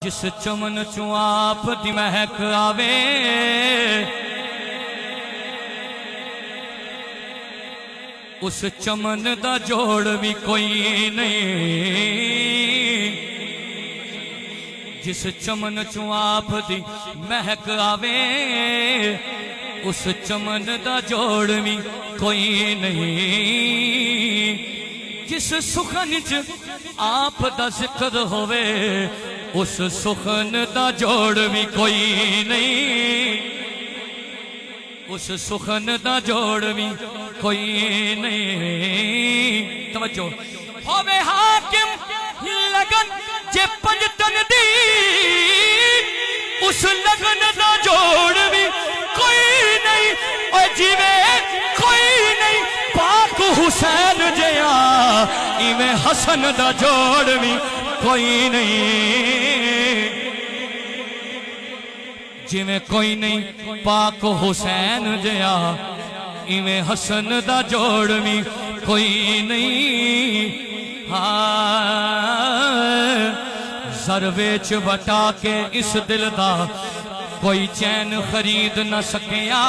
جس چمن چوں آپ دی مہک آوے اس چمن دا جوڑ بھی کوئی نہیں جس چمن چوں آپ دی مہک آوے اس چمن دا جوڑ بھی کوئی نہیں جس سخن چ آپ دا ذکر ہوئے اس سخن دا جوڑ بھی کوئی نہیں اس سخن دا جوڑ بھی کوئی نہیں توجہ ہووے حاکم لگن جے پنجتن دی اس لگن دا جوڑ بھی کوئی نہیں اور جیوے کوئی نہیں پاک حسین جیا ایویں حسن دا جوڑ بھی کوئی نہیں جی میں کوئی نہیں پاک حسین جیا ایویں حسن دا جوڑ بھی کوئی نہیں زرویچ بٹا کے اس دل دا کوئی چین خرید نہ سکیا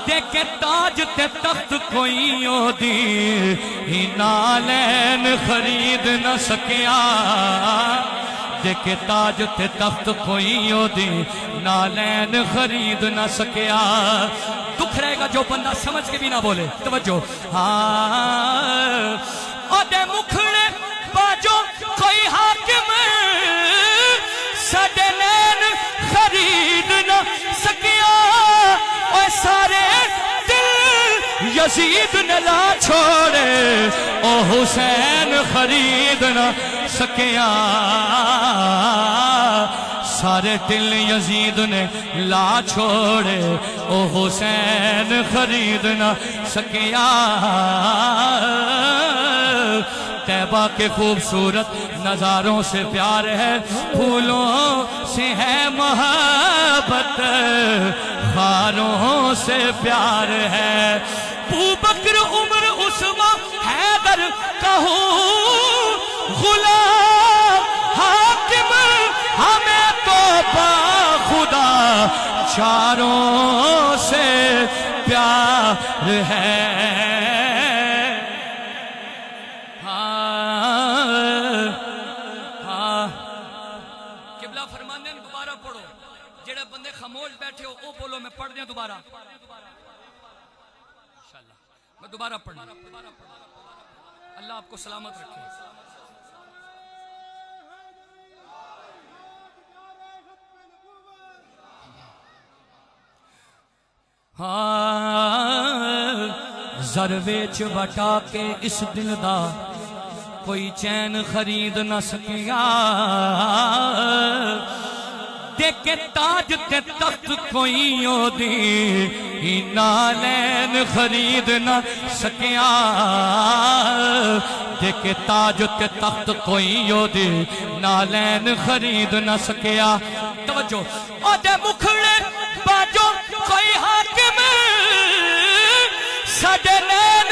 دیکھے تاج تے تخت کوئی دی ہی نالین خرید نہ سکیا دیکھے تاج تے تخت کوئی دی نالین خرید نہ سکیا دکھ رہے گا جو بندہ سمجھ کے بھی نہ بولے توجہ دے مکھڑے باجو کوئی حاکم ساڈے نین خرید نہ سکیا اور سارے دل یزید نے لا چھوڑے او حسین خرید نہ سکیا سارے دل یزید نے لا چھوڑے او حسین خرید نہ سکیا طیبہ کے خوبصورت نظاروں سے پیار ہے پھولوں سے ہے محبت خاروں سے پیار ہے ابوبکر عمر عثمان حیدر کہوں غلام حاکم ہمیں تو با خدا چاروں سے پیار ہے قبلہ فرمانے دوبارہ پڑھو جڑے بندے خاموش بیٹھے ہو او بولو میں پڑھ دیں دوبارہ انشاءاللہ میں دوبارہ پڑھنا اللہ آپ کو سلامت رکھے زرویچ بٹا کے اس دل دا کوئی چین خرید نہ سکیا دیکھے تاج تے تخت کوئی دی ہی نالین خرید نہ سکیا دیکھے تاج تے تخت کوئی دی نالین خرید نہ سکیا توجہ او دے مکھڑے باجو کوئی حاکم ساڈے نین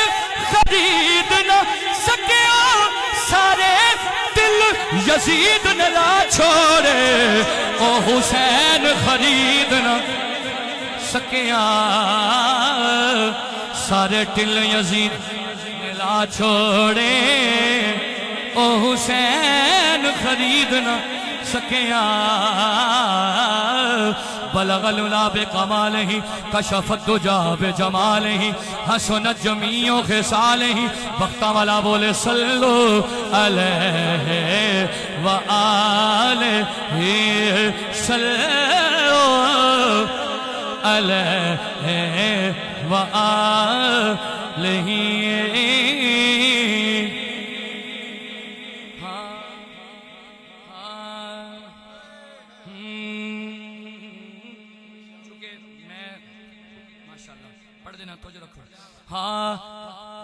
خرید نہ سکیا سارے دل یزید نے لا چھوڑے او حسین خرید نہ سکیا سارے دل یزید نے لا چھوڑے او حسین خرید نہ سکیا بلغ العلا بکمالہ کشف الدجا بجمالہ حسنت جمیع خصالہ وقت والا بولے صلو علیہ وآلہ صلو علیہ وآلہ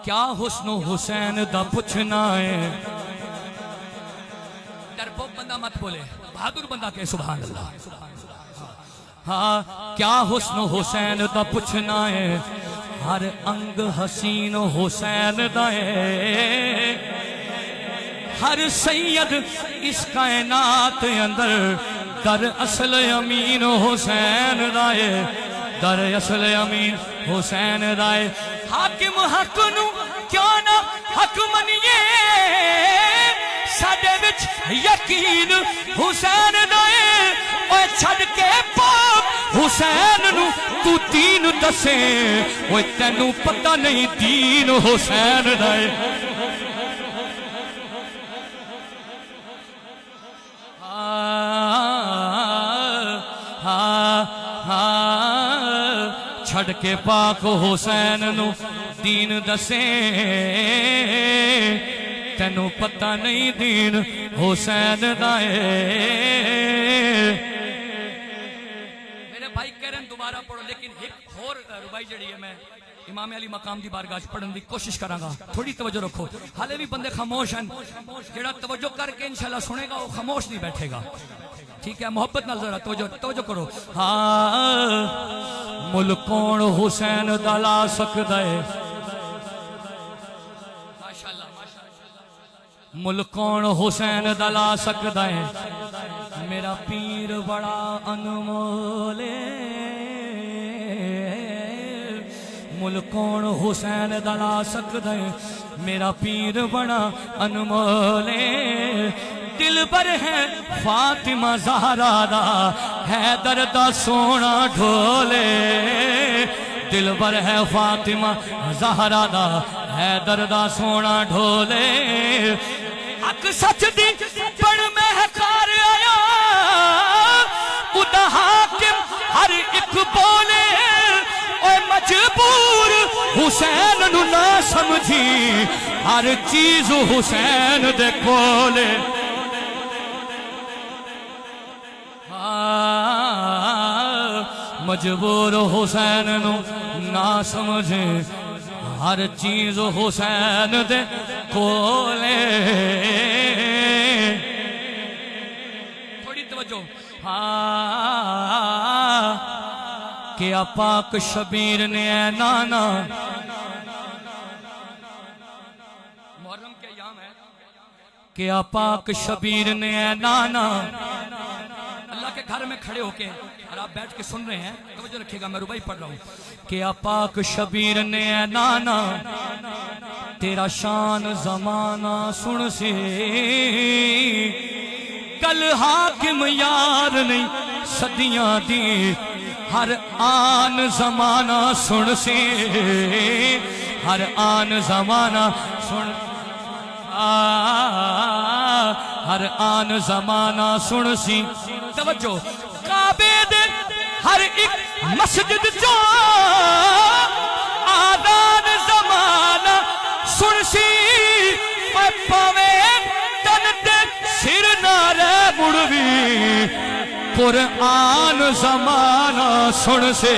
کیا حسن و حسین دا پوچھنا ہے ڈرپوک بندہ مت بولے بہادر بندہ کہے سبحان اللہ کیا حسن و حسین دا پوچھنا ہے ہر انگ حسین و حسین دا ہے ہر سید اس کائنات اندر در اصل امین حسین رائے، در اصل امین حسین رائے۔ حاکم حق نو کیوں نہ حق منیے، ساڈے وچ یقین حسین رائے۔ اوے چھڑ کے پاک حسین نو تو دین دسے، اوے تینوں پتہ نہیں دین حسین رائے۔ چھڑ کے پاک حسین نو دین دسے، تینوں پتہ نہیں دین حسین دائے۔ میرے بھائی کہہ رہے ہیں دوبارہ پڑھو، لیکن ایک اور ربائی جڑی ہے میں امام علی مقام دی بارگاہ پڑھن دی کوشش کراں گا، تھوڑی توجہ رکھو۔ حالے بھی بندے خاموش ہیں، جڑا توجہ کر کے انشاءاللہ سنے گا وہ خاموش نہیں بیٹھے گا، ٹھیک ہے؟ محبت نال ذرا توجہ کرو۔ ہاں ملک کون حسین دا لا سکدا ہے، ملک کون حسین دا لا سکدا ہے، میرا پیر بڑا انمول ہے، ملک کون حسین دا لا سکدا ہے، میرا پیر بڑا انمول ہے۔ دل بر ہے فاطمہ زہرا دا، حیدر دا سونا ڈھولے، دل بر ہے فاطمہ زہرا دا، حیدر دا سونا ڈھولے۔ حق سچ دی بڑھ مہکار آیا، ادا حاکم ہر ایک بولے، اے مجبور حسین نو نہ سمجھی، ہر چیز حسین دے کولے۔ مجبور حسین نو نہ سمجھے، ہر چیز حسین دے کولے۔ تھوڑی توجہ۔ کیا پاک شبیر نے اے نانا، محرم کے ایام ہے، کیا پاک شبیر نے اے نانا، اللہ کے گھر میں کھڑے ہو کے اور آپ بیٹھ کے سن رہے ہیں، توجہ رکھیے گا، میں ربائی پڑھ رہا ہوں۔ کیا پاک شبیر نے اے نانا، تیرا شان زمانہ سن سی، کل حاکم یار نہیں صدیاں دی، ہر آن زمانہ سن سی، ہر آن زمانہ سن، ہر آن زمانہ سن سی۔ توجہ، کعبے دے ہر ایک مسجد جو آدان زمانہ سن سی، پاوے تن تے سر نارے مڑوی، قرآن زمانہ سن سے،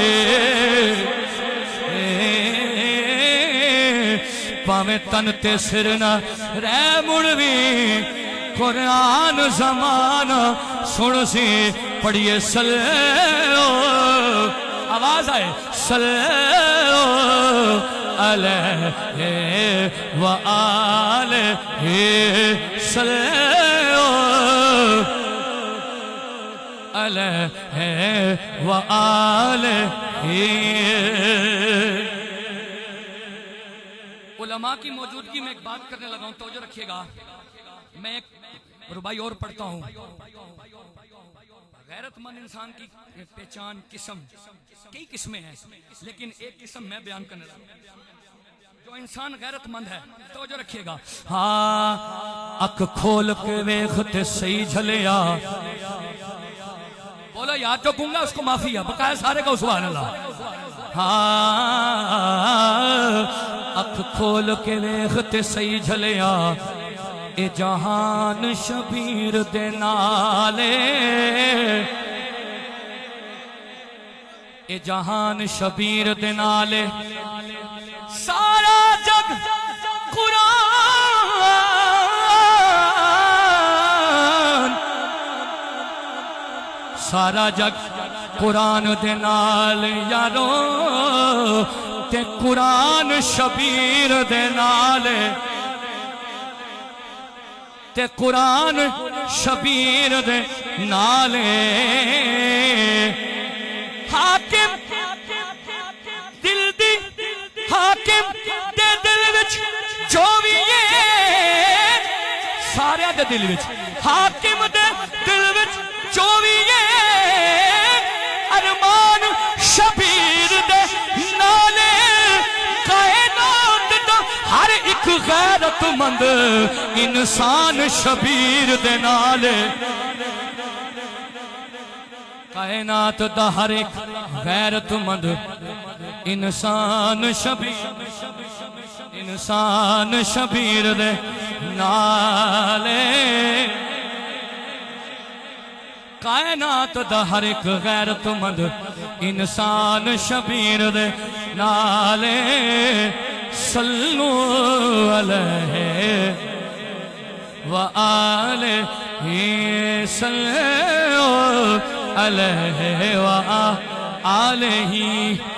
پاوے تن تے سر نارے مڑوی، قرآن زمانہ سن سی۔ پڑھئے صلو، آواز آئے، صلو علیہ وآلہ، صلو علیہ وآلہ۔ علماء کی موجودگی میں ایک بات کرنے لگا ہوں، توجہ رکھیے گا۔ میں ایک ربائی اور پڑھتا ہوں۔ غیرت مند انسان کی پہچان قسم، کئی قسمیں ہیں، لیکن ایک قسم میں بیان کرنے لگا۔ جو انسان غیرت مند ہے، توجہ رکھیے گا۔ ہاں اک کھول کے ویختے صحیح جھلیا، بولو یاد جو کہوں گا اس کو معافی ہے، بقایا سارے کا سبحان اللہ۔ ہاں اک کھول کے ویختے صحیح جھلیا، اے جہان شبیر دے نالے، اے جہان شبیر دے نالے، سارا جگ قرآن، سارا جگ قرآن دے نال یارو، تے قرآن شبیر دے نالے۔ تے قرآن شبیر دے نالے حاکم دل دی حاکم دے دل وچ جو بھی ہے سارے دے دل وچ حاکم دے دل وچ جو بھی ہے ارمان شبیر دے نالے کائنات دا ہر ایک غیرت مند انسان شبیر دے نالے کائنات دا ہر ایک غیرت مند انسان شبیر دے نالے کائنات دا ہر ایک غیرت مند انسان شبیر دے نالے صلو علیہ وآلہ صلو علیہ وآلہ